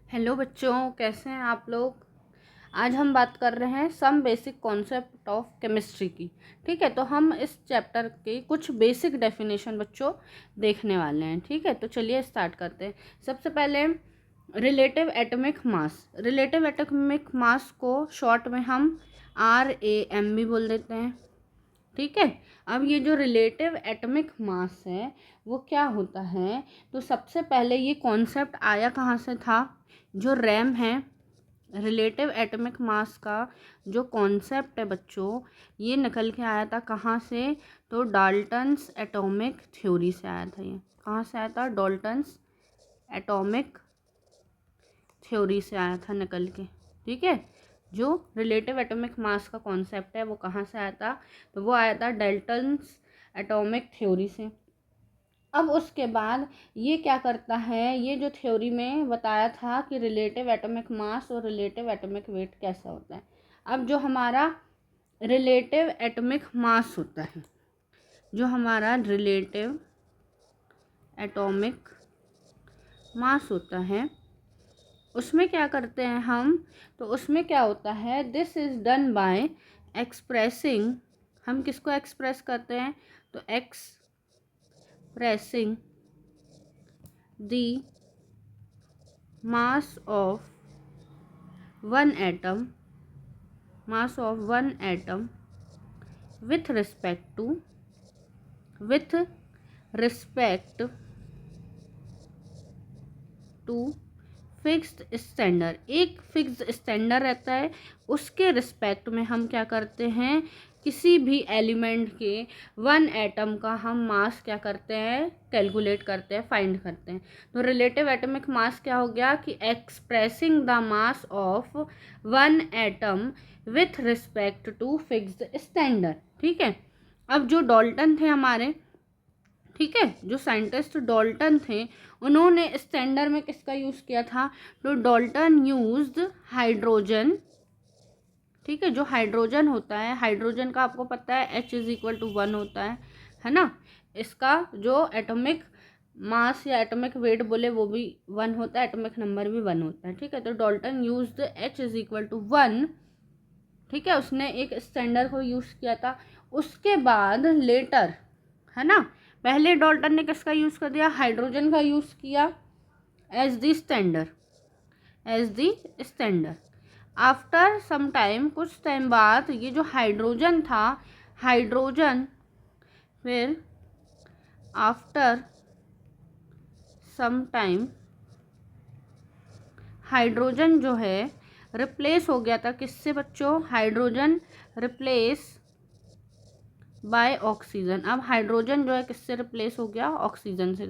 Hello बच्चों, कैसे हैं आप लोग। आज हम बात कर रहे हैं some basic concept of chemistry की। ठीक है, तो हम इस चैप्टर के कुछ बेसिक डेफिनेशन बच्चों देखने वाले हैं। ठीक है, तो चलिए स्टार्ट करते हैं। सबसे पहले relative atomic mass. Relative atomic mass को शॉर्ट में हम RAM भी बोल देते हैं। ठीक है, अब ये जो रिलेटिव एटॉमिक मास है वो क्या होता है, तो सबसे पहले ये कॉन्सेप्ट आया कहाँ से था। जो रैम है, रिलेटिव एटॉमिक मास का जो कॉन्सेप्ट है बच्चों, ये निकल के आया था कहाँ से, तो डाल्टन्स एटॉमिक थ्योरी से आया था। ये कहाँ से आया था, डाल्टन्स एटॉमिक थ्योरी से आया था निकल के। ठीक है, जो रिलेटिव एटॉमिक मास का कॉन्सेप्ट है वो कहाँ से आया था, तो वो आया था डाल्टन्स एटॉमिक थ्योरी से। अब उसके बाद ये क्या करता है, ये जो थ्योरी में बताया था कि रिलेटिव एटॉमिक मास और रिलेटिव एटॉमिक वेट कैसा होता है। अब जो हमारा रिलेटिव एटॉमिक मास होता है, जो हमारा रिलेटिव एटॉमिक मास होता है, उसमें क्या करते हैं हम, तो उसमें क्या होता है, this is done by expressing. हम किसको एक्सप्रेस करते हैं, तो expressing the mass of one atom with respect to fixed standard. एक फिक्स्ड स्टैंडर्ड रहता है, उसके रिस्पेक्ट में हम क्या करते हैं, किसी भी एलिमेंट के वन एटम का हम मास क्या करते हैं, कैलकुलेट करते हैं, फाइंड करते हैं। तो रिलेटिव एटॉमिक मास क्या हो गया कि expressing the mass of one atom with respect to fixed standard. ठीक है, अब जो डाल्टन थे हमारे, ठीक है, जो साइंटिस्ट डाल्टन थे, उन्होंने स्टैंडर्ड में किसका यूज़ किया था, तो डाल्टन यूज्ड हाइड्रोजन। ठीक है, जो हाइड्रोजन होता है, हाइड्रोजन का आपको पता है H=1 होता है ना। इसका जो एटॉमिक मास या एटॉमिक वेट बोले वो भी 1 होता है, एटॉमिक नंबर भी 1 होता है। ठीक है, तो डाल्टन यूज्ड H=1। ठीक है, उसने एक स्टैंडर्ड को यूज़ किया था। उसके बाद लेटर, है ना, पहले डाल्टन ने किसका यूज़ कर दिया, हाइड्रोजन का यूज़ किया as the standard. After some time, कुछ टाइम बाद, ये जो हाइड्रोजन था, हाइड्रोजन फिर आफ्टर सम टाइम हाइड्रोजन जो है रिप्लेस हो गया था किससे बच्चों, हाइड्रोजन रिप्लेस बाय ऑक्सीजन। अब हाइड्रोजन जो है किससे रिप्लेस हो गया, ऑक्सीजन से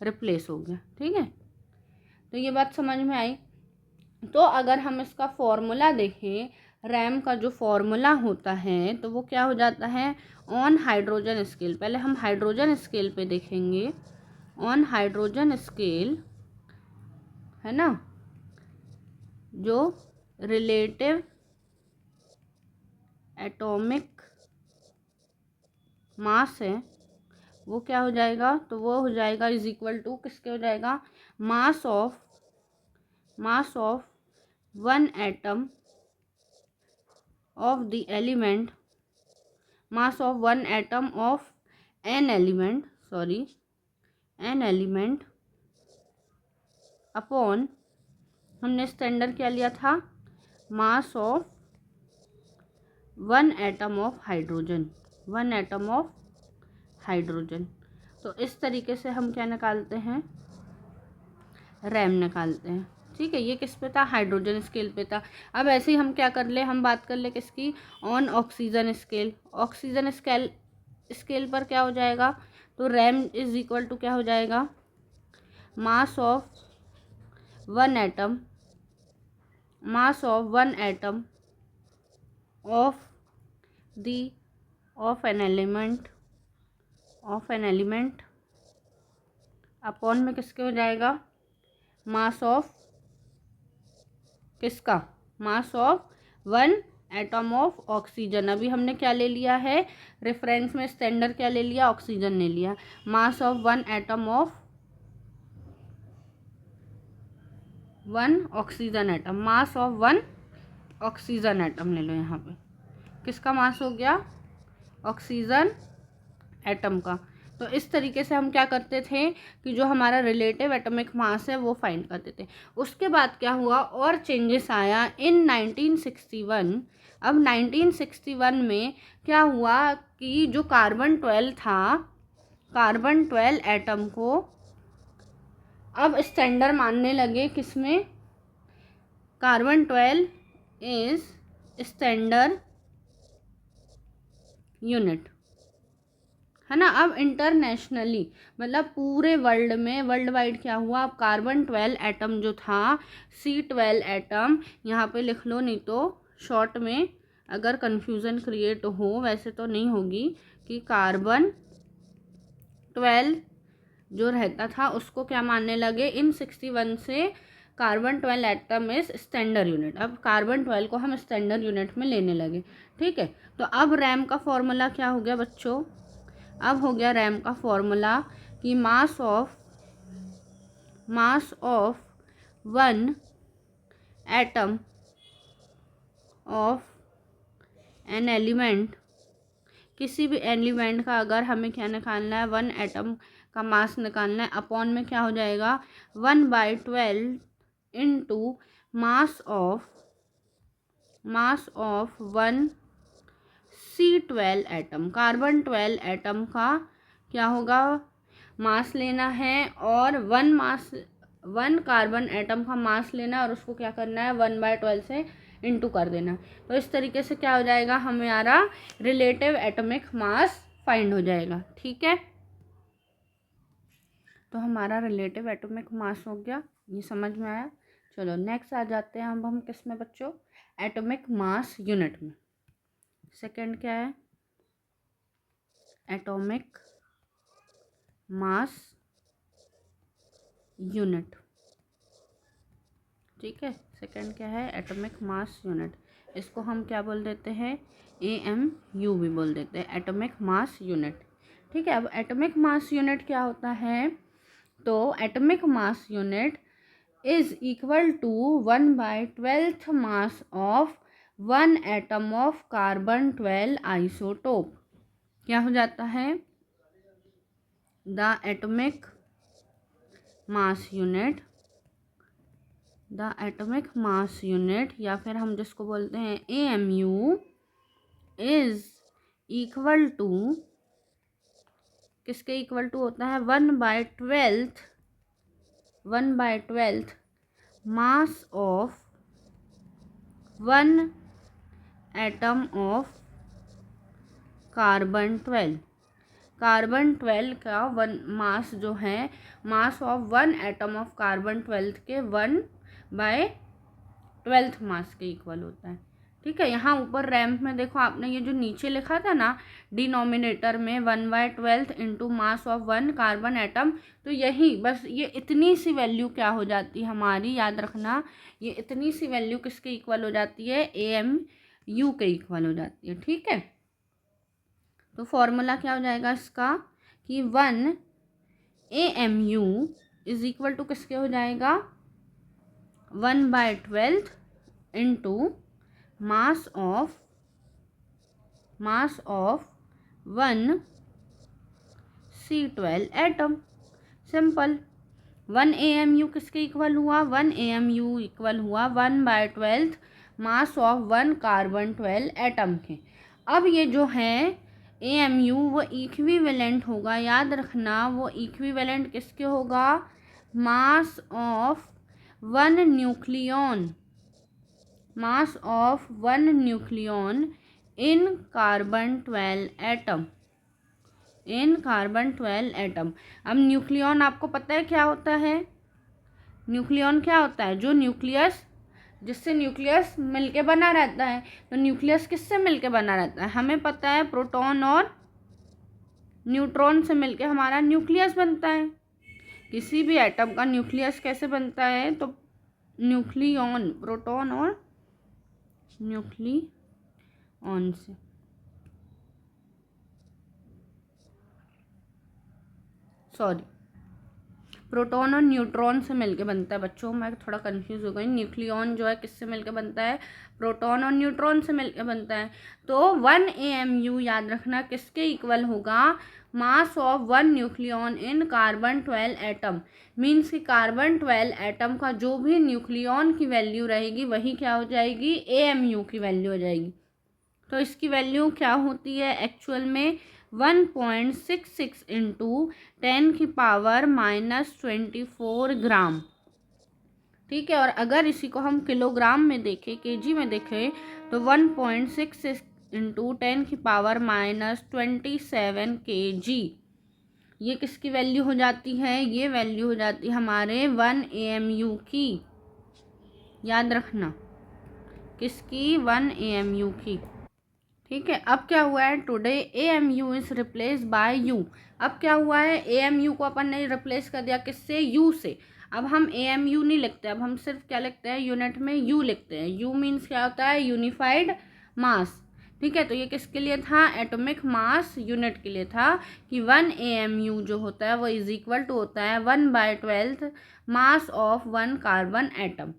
रिप्लेस हो गया। ठीक है, तो ये बात समझ में आई। तो अगर हम इसका फॉर्मूला देखें, रैम का जो फॉर्मूला होता है, तो वो क्या हो जाता है, ऑन हाइड्रोजन स्केल। पहले हम हाइड्रोजन स्केल पे देखेंगे, ऑन हाइड्रोजन स्केल, है ना, जो रिलेटिव एटॉमिक मास है वो क्या हो जाएगा, तो वो हो जाएगा इज इक्वल टू किसके हो जाएगा, मास of one atom of the element, mass of one atom of an element upon, हमने स्टैंडर्ड क्या लिया था, मास of one atom of hydrogen. तो इस तरीके से हम क्या निकालते हैं, रैम निकालते हैं। ठीक है, ये किस पे था, हाइड्रोजन स्केल पे था। अब ऐसे ही हम क्या कर ले, हम बात कर ले किसकी, on oxygen scale. Oxygen scale पर क्या हो जाएगा, तो रैम इज इक्वल टू क्या हो जाएगा, मास of one atom of the of an element upon में किसके हो जाएगा, मास ऑफ किसका, मास of one atom of oxygen. अभी हमने क्या ले लिया है, रेफरेंस में स्टैंडर्ड क्या ले लिया, ऑक्सीजन ले लिया। मास of one atom of one oxygen atom, mass of one oxygen atom ले लो यहाँ पे, किसका मास हो गया, ऑक्सीजन एटम का। तो इस तरीके से हम क्या करते थे कि जो हमारा रिलेटिव एटॉमिक मास है वो फाइंड करते थे। उसके बाद क्या हुआ, और चेंजेस आया इन 1961। अब 1961 में क्या हुआ कि जो कार्बन 12 था, कार्बन 12 एटम को अब स्टैंडर्ड मानने लगे, किसमें, कार्बन 12 इज स्टैंडर्ड यूनिट, है ना। अब इंटरनेशनली मतलब पूरे वर्ल्ड में, वर्ल्ड वाइड क्या हुआ, अब कार्बन 12 एटम जो था, C12 एटम यहाँ पे लिख लो, नहीं तो शॉर्ट में अगर कंफ्यूजन क्रिएट हो, वैसे तो नहीं होगी, कि कार्बन 12 जो रहता था उसको क्या मानने लगे, इन 61 से carbon 12 atom is standard unit. अब कार्बन 12 को हम स्टैंडर्ड यूनिट में लेने लगे, ठीक है। तो अब रैम का फॉर्मूला क्या हो गया बच्चों, अब हो गया रैम का फॉर्मूला कि मास of one atom of an element, किसी भी एलिमेंट का अगर हमें क्या निकालना है, वन एटम का मास निकालना है, अपॉन में क्या हो जाएगा, 1/12 into mass of one C12 atom, carbon 12 atom का क्या होगा, मास लेना है, और वन कार्बन एटम का मास लेना है, और उसको क्या करना है, 1/12 से इंटू कर देना। तो इस तरीके से क्या हो जाएगा, हमारा रिलेटिव एटॉमिक मास फाइंड हो जाएगा, ठीक है। तो हमारा रिलेटिव एटॉमिक मास हो गया, ये समझ में आया। चलो नेक्स्ट आ जाते हैं हम किस में बच्चों, एटॉमिक मास यूनिट में। सेकंड क्या है, एटॉमिक मास यूनिट, ठीक है। सेकंड क्या है, एटॉमिक मास यूनिट, इसको हम क्या बोल देते हैं, AMU भी बोल देते हैं, एटॉमिक मास यूनिट, ठीक है। अब एटॉमिक मास यूनिट क्या होता है, तो atomic mass unit is equal to 1/12 mass of one atom of carbon 12 isotope. क्या हो जाता है, द एटॉमिक मास यूनिट, या फिर हम जिसको बोलते हैं AMU, इज इक्वल टू, किसके इक्वल टू होता है, 1/12 mass of one atom of carbon 12। Carbon 12 का वन मास जो है, मास of one atom of carbon 12 के 1/12 मास के इक्वल होता है, ठीक है। यहाँ ऊपर रैंप में देखो, आपने ये जो नीचे लिखा था ना डिनोमिनेटर में, 1/12 into mass of one carbon atom, तो यही बस ये इतनी सी वैल्यू क्या हो जाती है हमारी, याद रखना, ये इतनी सी वैल्यू किसके इक्वल हो जाती है, AMU के इक्वल हो जाती है, ठीक है। तो फॉर्मूला क्या हो जाएगा इसका, कि 1 AMU इज इक्वल टू किसके हो जाएगा, 1/12 into mass of one C12 atom, simple. 1 AMU किसके इक्वल हुआ, 1 AMU इक्वल हुआ 1/12 mass of one carbon 12 atom के। अब ये जो है AMU वो इक्विवेलेंट होगा, याद रखना, वो इक्विवेलेंट किसके होगा, मास of one nucleon in carbon 12 atom. अब न्यूक्लियन आपको पता है क्या होता है, न्यूक्लियन क्या होता है, जो न्यूक्लियस, जिससे न्यूक्लियस मिलके बना रहता है। तो न्यूक्लियस किससे मिलके बना रहता है, हमें पता है, प्रोटॉन और न्यूट्रॉन से मिलके हमारा न्यूक्लियस बनता है। किसी भी एटम का न्यूक्लियस कैसे बनता है, तो न्यूक्लियन, प्रोटॉन और न्यूक्लियन से। प्रोटॉन और न्यूट्रॉन से मिलके बनता है बच्चों। मैं थोड़ा कंफ्यूज हो गई। न्यूक्लियॉन जो है किससे मिलके बनता है? प्रोटॉन और न्यूट्रॉन से मिलके बनता है। तो 1 AMU याद रखना किसके इक्वल होगा? मास of 1 nucleon in carbon 12 atom. Means कि कार्बन 12 एटम का जो भी न्यूक्लियॉन की वैल्यू रहेगी वही क्या हो जाएगी? AMU की वैल्यू हो जाएगी। तो इसकी वैल्यू क्या होती है एक्चुअल में? 1.66 इंटू 10⁻⁻24 ग्राम। ठीक है, और अगर इसी को हम किलोग्राम में देखें, केजी में देखें, तो 1.66 इंटू 10⁻⁻27 kg। ये किसकी वैल्यू हो जाती है? ये वैल्यू हो जाती है हमारे 1 AMU की। याद रखना किसकी? 1 AMU की। ठीक है, अब क्या हुआ है? Today AMU is replace by you. अब क्या हुआ है? AMU को अपन ने रिप्लेस कर दिया किससे? यू से। अब हम AMU नहीं लिखते, अब हम सिर्फ क्या लिखते हैं? यूनिट में यू लिखते हैं। यू मीन्स क्या होता है? यूनिफाइड मास। ठीक है, तो ये किसके लिए था? एटॉमिक मास यूनिट के लिए था कि 1 AMU जो होता है वो इज इक्वल टू होता है 1/12 मास ऑफ 1 कार्बन एटम।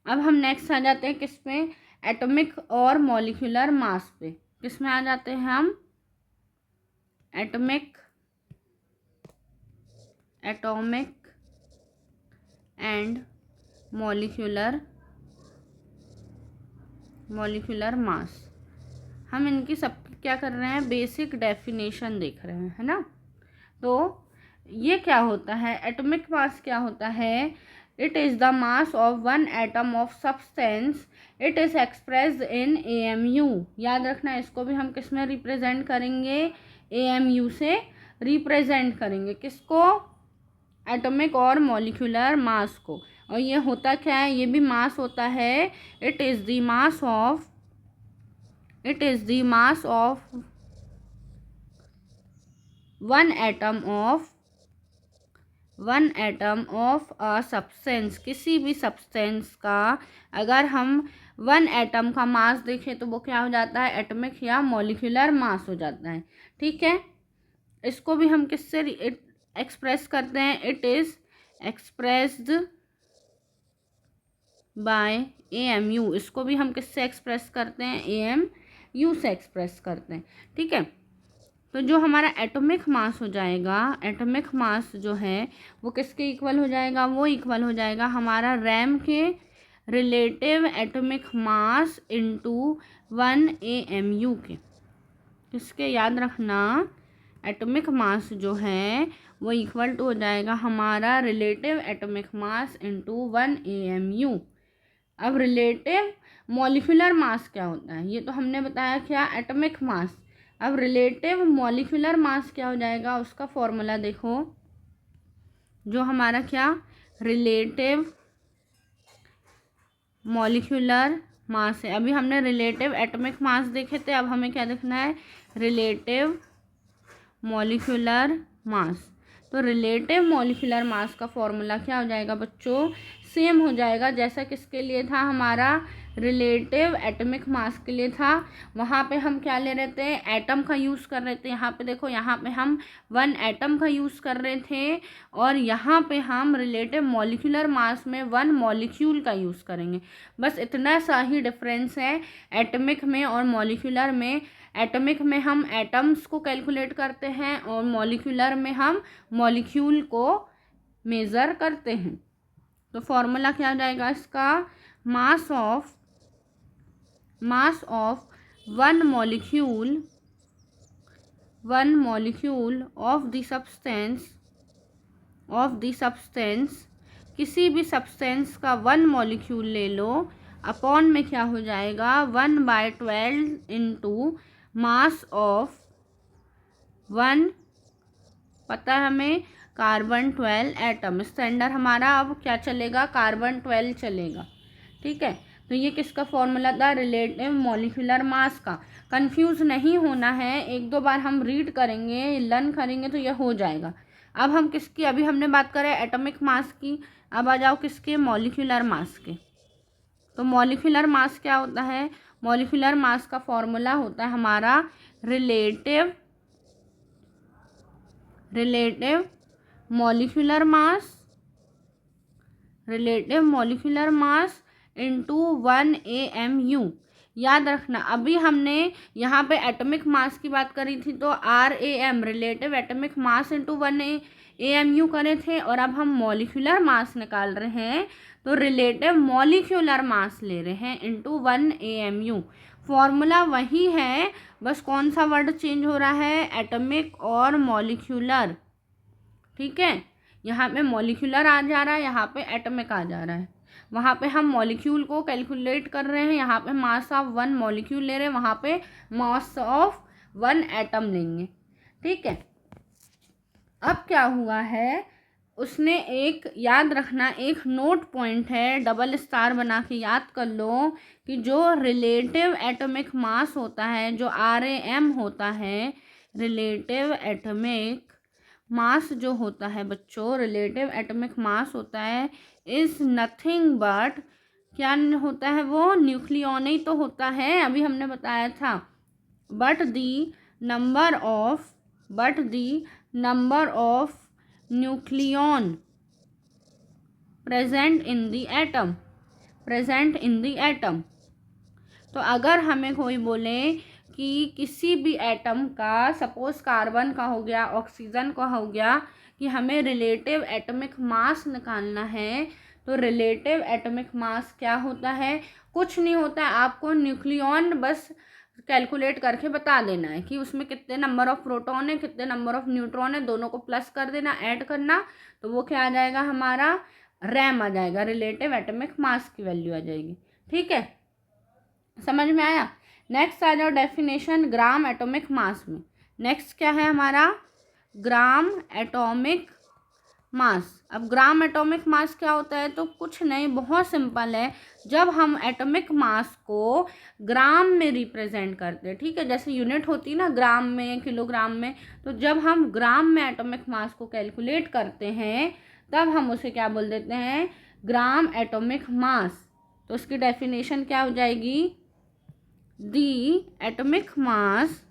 अब हम नेक्स्ट आ जाते हैं किस पे? एटॉमिक और मॉलिक्यूलर मास पे। किस में आ जाते हैं हम? Atomic and molecular mass. हम इनकी सब क्या कर रहे हैं? बेसिक डेफिनेशन देख रहे हैं, है ना। तो ये क्या होता है? एटॉमिक मास क्या होता है? It is the mass of 1 atom of substance. It is expressed in AMU। याद रखना इसको भी हम किस में रिप्रेजेंट करेंगे? AMU से रिप्रेजेंट करेंगे। किसको? एटॉमिक और मॉलिक्यूलर मास को। और ये होता क्या है? ये भी मास होता है। It is the mass of 1 atom of a substance. किसी भी सब्सटेंस का अगर हम 1 एटम का मास देखें तो वो क्या हो जाता है? एटॉमिक या मॉलिक्यूलर मास हो जाता है। ठीक है, इसको भी हम किससे एक्सप्रेस करते हैं? It is expressed by AMU। इसको भी हम किससे एक्सप्रेस करते हैं? AMU से एक्सप्रेस करते हैं। ठीक है, तो जो हमारा एटॉमिक मास हो जाएगा, एटॉमिक मास जो है वो किसके इक्वल हो जाएगा? वो इक्वल हो जाएगा हमारा रैम के relative atomic mass into 1 AMU के। किसके? याद रखना एटॉमिक मास जो है वो इक्वल टू हो जाएगा हमारा relative atomic mass into 1 AMU। अब रिलेटिव मॉलिक्यूलर मास क्या होता है? ये तो हमने बताया क्या? Atomic mass. अब रिलेटिव मॉलिक्यूलर मास क्या हो जाएगा? उसका फॉर्मूला देखो, जो हमारा क्या? रिलेटिव मॉलिक्यूलर मास है। अभी हमने रिलेटिव एटॉमिक मास देखे थे, अब हमें क्या देखना है? Relative molecular mass. तो रिलेटिव मॉलिक्यूलर मास का फॉर्मूला क्या हो जाएगा बच्चों? सेम हो जाएगा जैसा किसके लिए था? हमारा रिलेटिव एटॉमिक मास के लिए था। वहाँ पे हम क्या ले रहे थे? एटम का यूज़ कर रहे थे। यहाँ पे देखो, यहाँ पे हम 1 एटम का यूज़ कर रहे थे और यहाँ पे हम रिलेटिव मॉलिक्यूलर मास में 1 मॉलिक्यूल का यूज़ करेंगे। बस इतना सा ही डिफरेंस है एटॉमिक में और मॉलिक्यूलर में। एटॉमिक में हम एटम्स को कैलकुलेट करते हैं और मॉलिक्यूलर में हम मॉलिक्यूल को मेज़र करते हैं। तो फॉर्मूला क्या हो जाएगा इसका? मास of 1 molecule of the substance. किसी भी सब्सटेंस का 1 मॉलिक्यूल ले लो, अपॉन में क्या हो जाएगा? 1/12 इंटू मास ऑफ 1, पता है हमें, कार्बन 12 एटम। स्टैंडर्ड हमारा अब क्या चलेगा? कार्बन 12 चलेगा। ठीक है, तो ये किसका फॉर्मूला था? रिलेटिव मॉलिक्यूलर मास का। कंफ्यूज नहीं होना है, 1-2 बार हम रीड करेंगे, लर्न करेंगे तो ये हो जाएगा। अब हम किसकी? अभी हमने बात करें एटॉमिक मास की, अब आ जाओ किसके? मॉलिक्यूलर मास के। तो मॉलिक्यूलर मास क्या होता है? मॉलिक्यूलर मास का फॉर्मूला होता है हमारा relative molecular mass relative molecular mass into 1 AMU। याद रखना, अभी हमने यहाँ पे एटॉमिक मास की बात करी थी तो RAM relative atomic mass into 1 AMU करे थे, और अब हम मॉलिक्यूलर मास निकाल रहे हैं तो रिलेटिव मॉलिक्यूलर मास ले रहे हैं इंटू 1 AMU। फॉर्मूला वही है, बस कौन सा वर्ड चेंज हो रहा है, एटॉमिक और मॉलिक्यूलर। ठीक है, यहाँ पे मॉलिक्यूलर आ जा रहा है, यहाँ पे एटॉमिक आ जा रहा है। वहाँ पे हम मॉलिक्यूल को कैलकुलेट कर रहे हैं, यहाँ पे मास ऑफ 1 मॉलिक्यूल ले रहे हैं, वहाँ पे मास ऑफ 1 एटम लेंगे। ठीक है, अब क्या हुआ है, उसने एक, याद रखना, एक नोट पॉइंट है, डबल स्टार बना के याद कर लो कि जो रिलेटिव एटॉमिक मास होता है, जो RAM होता है, रिलेटिव एटॉमिक मास जो होता है बच्चों, रिलेटिव एटॉमिक मास होता है इज नथिंग बट, क्या होता है वो, न्यूक्लियन ही तो होता है, अभी हमने बताया था, but the number of nucleon present in the atom. तो अगर हमें कोई बोले कि किसी भी एटम का, सपोज कार्बन का हो गया, ऑक्सीजन का हो गया, कि हमें रिलेटिव एटॉमिक मास निकालना है, तो रिलेटिव एटॉमिक मास क्या होता है, कुछ नहीं होता है, आपको न्यूक्लियन बस कैलकुलेट करके बता देना है कि उसमें कितने नंबर ऑफ प्रोटॉन है, कितने नंबर ऑफ न्यूट्रॉन है, दोनों को प्लस कर देना, ऐड करना, तो वो क्या आ जाएगा, हमारा रैम आ जाएगा, रिलेटिव एटॉमिक मास की वैल्यू आ जाएगी। ठीक है, समझ में आया। नेक्स्ट आ जाओ डेफिनेशन ग्राम एटॉमिक मास में। नेक्स्ट क्या है हमारा, ग्राम एटॉमिक मास। अब ग्राम एटॉमिक मास क्या होता है, तो कुछ नहीं, बहुत सिंपल है, जब हम एटॉमिक मास को ग्राम में रिप्रेजेंट करते हैं, ठीक है, जैसे यूनिट होती है ना ग्राम में, किलोग्राम में, तो जब हम ग्राम में एटॉमिक मास को कैलकुलेट करते हैं तब हम उसे क्या बोल देते हैं, ग्राम एटॉमिक मास। तो उसकी डेफिनेशन क्या हो जाएगी, the atomic mass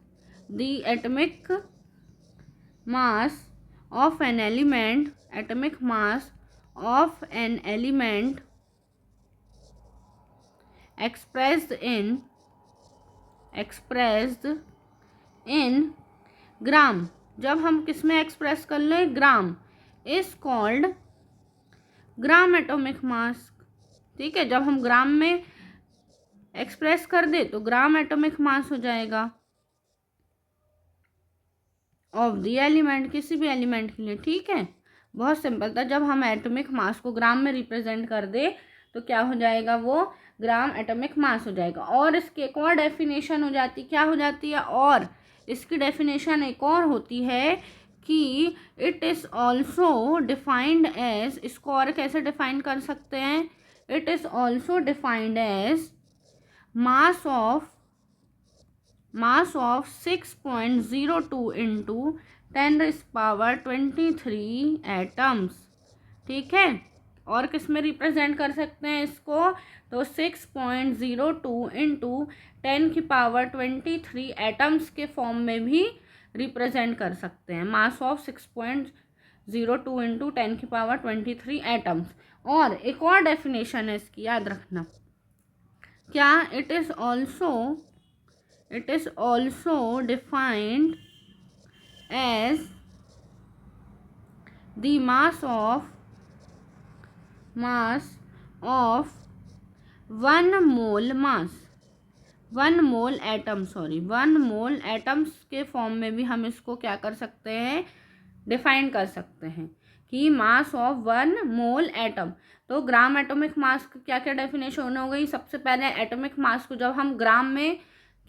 of an element expressed in ग्राम, जब हम किस में एक्सप्रेस कर लें, gram, is called gram atomic mass. ठीक है, जब हम ग्राम में एक्सप्रेस कर दे तो ग्राम एटॉमिक मास हो जाएगा ऑफ द एलिमेंट, किसी भी एलिमेंट के लिए। ठीक है, बहुत सिंपल था, जब हम एटॉमिक मास को ग्राम में रिप्रेजेंट कर दे तो क्या हो जाएगा, वो ग्राम एटॉमिक मास हो जाएगा। और इसकी एक और डेफिनेशन हो जाती, क्या हो जाती है, और इसकी डेफिनेशन एक और होती है कि it is also defined as, इसको और कैसे डिफाइन कर सकते हैं, it is also defined as mass of 6.02 into 10⁻23 atoms. ठीक है, और किस में रिप्रेजेंट कर सकते हैं इसको, तो 6.02 इंटू 10⁻23 एटम्स के फॉर्म में भी रिप्रेजेंट कर सकते हैं, मास ऑफ 6.02 इंटू 10⁻23 एटम्स। और एक और डेफिनेशन है इसकी, याद रखना, क्या, it is also defined as the mass of 1 mole atoms के फॉर्म में भी हम इसको क्या कर सकते हैं, डिफाइन कर सकते हैं कि मास ऑफ 1 मोल एटम। तो ग्राम एटॉमिक मास की क्या क्या डेफिनेशन हो गई, सबसे पहले एटॉमिक मास को जब हम ग्राम में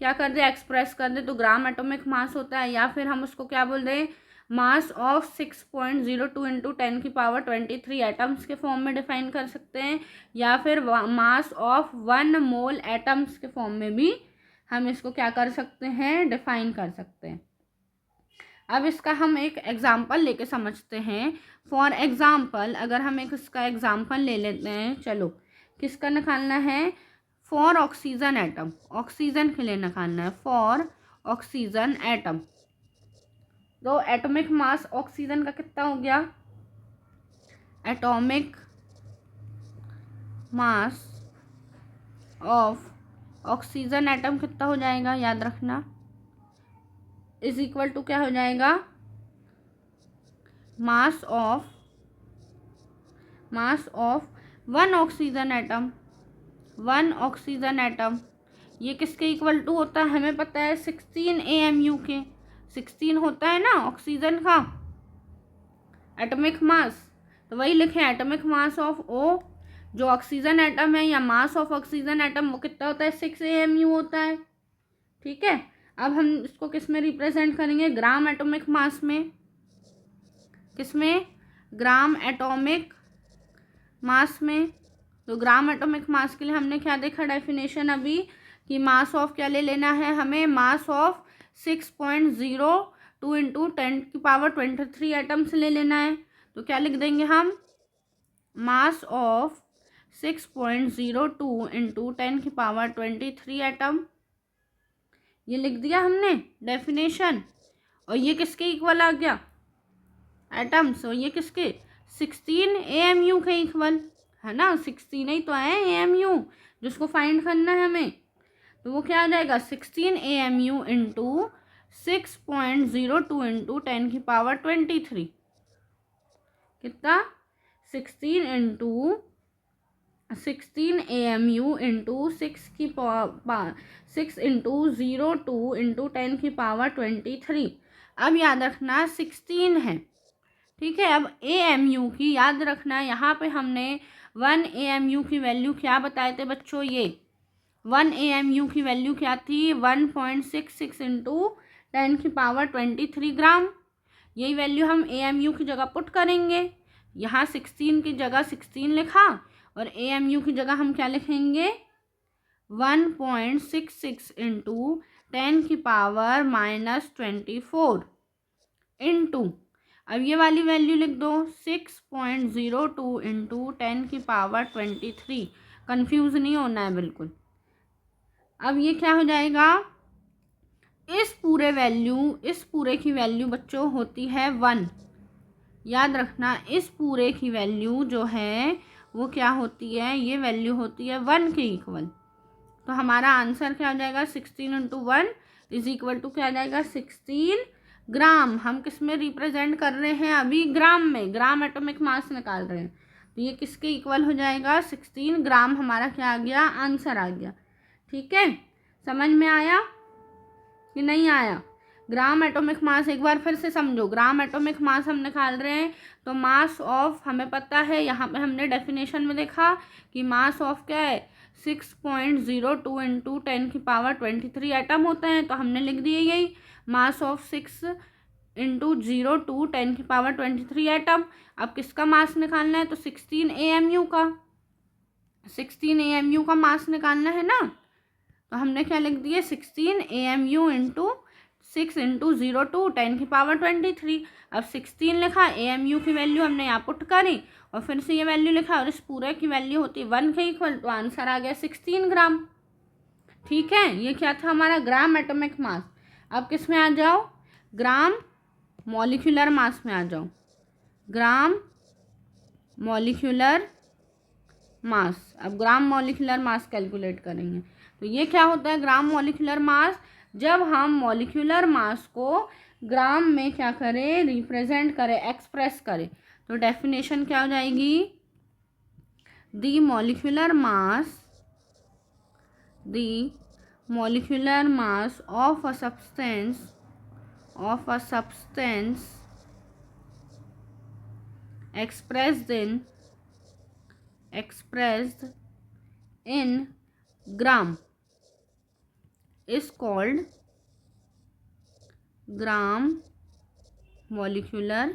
क्या कर दे, एक्सप्रेस कर दे, तो ग्राम एटॉमिक मास होता है, या फिर हम उसको क्या बोल दें, मास ऑफ 6.02 इंटू 10⁻23 एटम्स के फॉर्म में डिफाइन कर सकते हैं, या फिर मास ऑफ 1 मोल एटम्स के फॉर्म में भी हम इसको क्या कर सकते हैं, डिफाइन कर सकते हैं। अब इसका हम एक एग्जाम्पल लेके समझते हैं। फॉर एग्जाम्पल, अगर हम एक इसका एग्जाम्पल ले लेते हैं, चलो किसका निकालना है, फॉर ऑक्सीजन एटम, ऑक्सीजन के लिए निकालना है, फॉर ऑक्सीजन एटम। तो एटॉमिक मास ऑक्सीजन का कितना हो गया, atomic mass of oxygen atom कितना हो जाएगा, याद रखना, इज इक्वल टू क्या हो जाएगा, मास ऑफ वन ऑक्सीजन एटम, ये किसके इक्वल टू होता है, हमें पता है 16 AMU के, 16 होता है ना ऑक्सीजन का एटॉमिक मास, तो वही लिखें एटॉमिक मास ऑफ O, जो ऑक्सीजन एटम है या मास ऑफ ऑक्सीजन एटम वो कितना होता है, 6 AMU होता है। ठीक है, अब हम इसको किस में रिप्रेजेंट करेंगे, ग्राम एटॉमिक मास में, किसमें, ग्राम एटॉमिक मास में। तो ग्राम एटॉमिक मास के लिए हमने क्या देखा डेफिनेशन अभी, कि मास ऑफ क्या ले लेना है हमें, मास ऑफ 6.02 इंटू 10⁻23 एटम्स ले लेना है। तो क्या लिख देंगे हम, मास ऑफ 6.02 इंटू 10⁻23 एटम, ये लिख दिया हमने डेफिनेशन। और ये किसके इक्वल आ गया, एटम्स, और ये किसके, 16 AMU के इक्वल है ना, 16 ही तो है AMU जिसको फाइंड करना है हमें। तो वो क्या आ जाएगा, 16 AMU इंटू 6.02 इंटू 10⁻23, कितना, 16 AMU इंटू 6 इंटू 02 इंटू 10⁻23। अब याद रखना 16 है, ठीक है। अब AMU की याद रखना, यहाँ पे हमने 1 AMU की वैल्यू क्या बताए थे बच्चों, ये 1 AMU की वैल्यू क्या थी, 1.66 इंटू 10⁻23 ग्राम। यही वैल्यू हम AMU की जगह पुट करेंगे, यहाँ 16 की जगह 16 लिखा और AMU की जगह हम क्या लिखेंगे, 1.66 इंटू 10⁻24 इंटू, अब ये वाली वैल्यू लिख दो 6.02 इंटू 10⁻23, कन्फ्यूज़ नहीं होना है बिल्कुल। अब ये क्या हो जाएगा, इस पूरे की वैल्यू बच्चों होती है 1, याद रखना इस पूरे की वैल्यू जो है वो क्या होती है, ये वैल्यू होती है 1 के इक्वल। तो हमारा आंसर क्या हो जाएगा, 16 इंटू 1 इज इक्वल टू क्या आ जाएगा, 16 ग्राम। हम किस में रिप्रेजेंट कर रहे हैं अभी, ग्राम में, ग्राम एटॉमिक मास निकाल रहे हैं। तो ये किसके इक्वल हो जाएगा, 16 ग्राम हमारा क्या आ गया, आंसर आ गया। ठीक है, समझ में आया कि नहीं आया। ग्राम एटॉमिक मास एक बार फिर से समझो, ग्राम एटॉमिक मास हम निकाल रहे हैं, तो मास ऑफ हमें पता है, यहाँ पे हमने डेफिनेशन में देखा कि मास ऑफ क्या है, 6.02 इंटू 10⁻23 एटम होता है। तो हमने लिख दिए यही, मास ऑफ 6 इंटू 02 10⁻23 एटम। अब किसका मास निकालना है, तो 16 AMU का, 16 AMU का मास निकालना है ना। तो हमने क्या लिख दिए, 16 AMU इंटू 6 इंटू 02 10⁻23। अब 16 लिखा, AMU की वैल्यू हमने यहाँ पुट करी और फिर से ये वैल्यू लिखा और इस पूरे की वैल्यू होती है 1 के इक्वल। तो आंसर आ गया 16 ग्राम। ठीक है, ये क्या था हमारा ग्राम एटॉमिक मास। अब किस में आ जाओ, ग्राम मॉलिक्यूलर मास में आ जाओ, ग्राम मॉलिक्यूलर मास। अब ग्राम मॉलिक्यूलर मास कैलकुलेट करेंगे। तो ये क्या होता है ग्राम मॉलिक्यूलर मास, जब हम मॉलिक्यूलर मास को ग्राम में क्या करें, रिप्रेजेंट करें, एक्सप्रेस करें। तो डेफिनेशन क्या हो जाएगी, the molecular mass of a substance expressed in gram is called gram molecular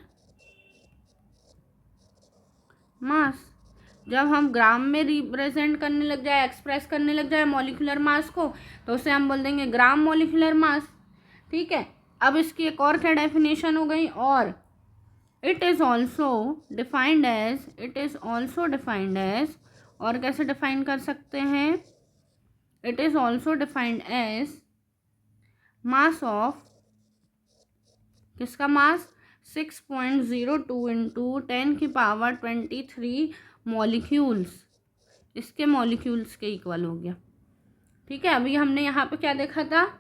mass। जब हम ग्राम में रिप्रेजेंट करने लग जाए, एक्सप्रेस करने लग जाए मॉलिक्यूलर मास को, तो उसे हम बोल देंगे ग्राम मॉलिक्यूलर मास। ठीक है, अब इसकी एक और क्या डेफिनेशन हो गई, और it is also defined as, और कैसे डिफाइन कर सकते हैं, it is also defined as mass of, किसका मास, 6.02 इंटू 10⁻23 मॉलिक्यूल्स इसके मॉलिक्यूल्स के इक्वल हो गया। ठीक है, अभी हमने यहाँ पे क्या देखा था,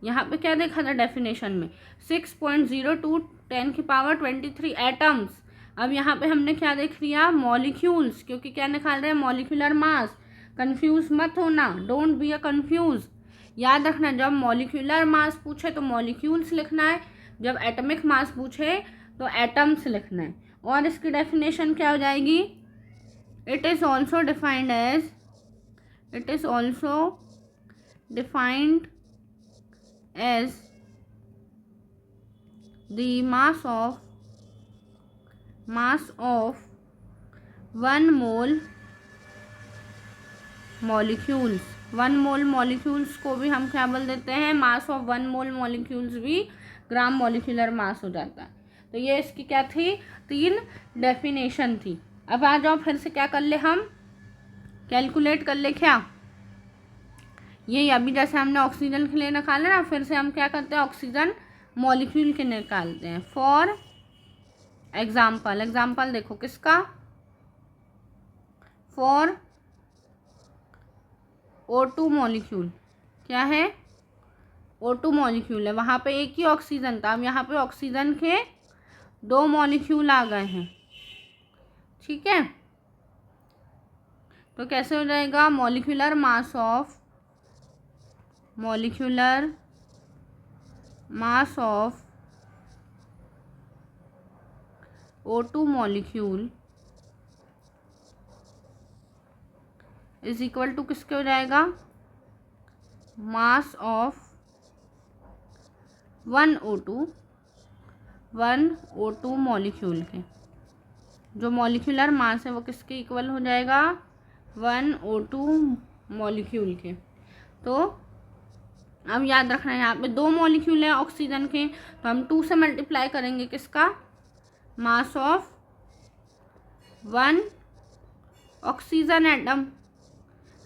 यहाँ पे क्या देखा था डेफिनेशन में 6.02 10⁻23 एटम्स। अब यहाँ पे हमने क्या देख लिया, मॉलिक्यूल्स, क्योंकि क्या निकाल रहे हैं, मॉलिक्यूलर मास। कंफ्यूज मत होना, डोंट बी अ कंफ्यूज। याद रखना, जब मॉलिक्यूलर मास पूछे तो मॉलिक्यूल्स लिखना है, जब एटॉमिक मास पूछे तो एटम्स लिखना है। और इसकी डेफिनेशन क्या हो जाएगी, it is also defined as, it is also defined as the mass of one mole molecules। One mole molecules को भी हम क्या बोल देते हैं, mass of one mole molecules भी ग्राम मॉलिक्यूलर मास हो जाता है। तो ये इसकी क्या थी, 3 डेफिनेशन थी। अब आ जाओ फिर से क्या कर ले, हम कैलकुलेट कर ले क्या, ये अभी जैसे हमने ऑक्सीजन के लिए निकाला ना, फिर से हम क्या करते हैं, ऑक्सीजन मॉलिक्यूल के निकालते हैं। फॉर एग्जाम्पल, एग्जाम्पल देखो किसका, फॉर O2 मॉलिक्यूल, क्या है, O2 मॉलिक्यूल है, वहाँ पे एक ही ऑक्सीजन था, अब यहाँ पे ऑक्सीजन के 2 मॉलिक्यूल आ गए हैं। ठीक है, तो कैसे हो जाएगा, molecular mass of O2 molecule is equal to किसके हो जाएगा, मास ऑफ 1 O2 मॉलिक्यूल के, जो मॉलिक्यूलर मास है वो किसके इक्वल हो जाएगा, 1 O2 मॉलिक्यूल के। तो अब याद रखना है, यहाँ पे 2 मॉलिक्यूल है ऑक्सीजन के, तो हम 2 से मल्टीप्लाई करेंगे किसका, मास ऑफ 1 ऑक्सीजन एटम,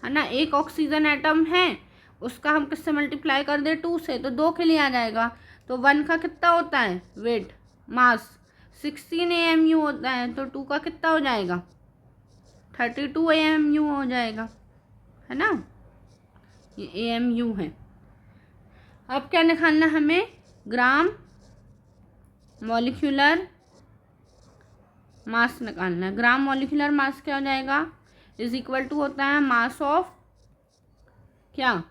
है ना, एक ऑक्सीजन एटम है, उसका हम किससे मल्टीप्लाई कर दे, 2 से, तो 2 के लिए आ जाएगा। तो 1 का कितना होता है वेट, मास 16 AMU होता है, तो 2 का कितना हो जाएगा, 32 AMU हो जाएगा, है ना, ये AMU है। अब क्या निकालना हमें, ग्राम मॉलिक्यूलर मास निकालना है। ग्राम मॉलिक्यूलर मास क्या हो जाएगा, इज इक्वल टू होता है मास ऑफ क्या,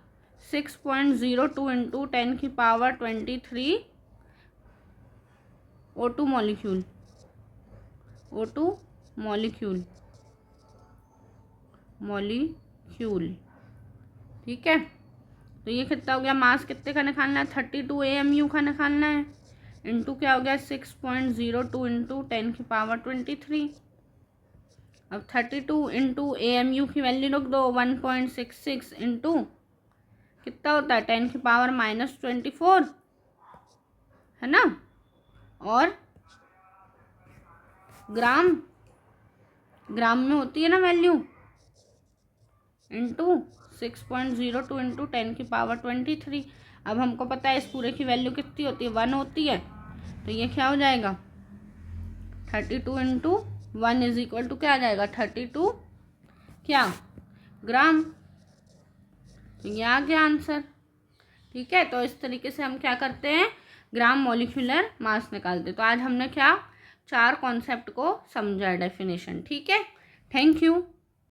6.02 into 10⁻23 O2 molecule, O2 molecule. ठीक है, तो ये कितना हो गया, मास कितने का निकालना है, 32 AMU का निकालना है, इंटू क्या हो गया, 6.02 इंटू 10⁻23। अब 32 इंटू AMU की वैल्यू रख दो, 1.66 इंटू कितना होता है, 10⁻⁻24, है ना, और ग्राम में होती है ना वैल्यू, इंटू 6.02 इंटू 10⁻23। अब हमको पता है इस पूरे की वैल्यू कितनी होती है, 1 होती है, तो ये क्या हो जाएगा, 32 इंटू 1 इज इक्वल टू क्या आ जाएगा, 32 क्या ग्राम। तो ये आ गया आंसर। ठीक है, तो इस तरीके से हम क्या करते हैं, ग्राम मॉलिक्यूलर मास निकालते। तो आज हमने क्या 4 कॉन्सेप्ट को समझा, डेफिनेशन। ठीक है, थैंक यू।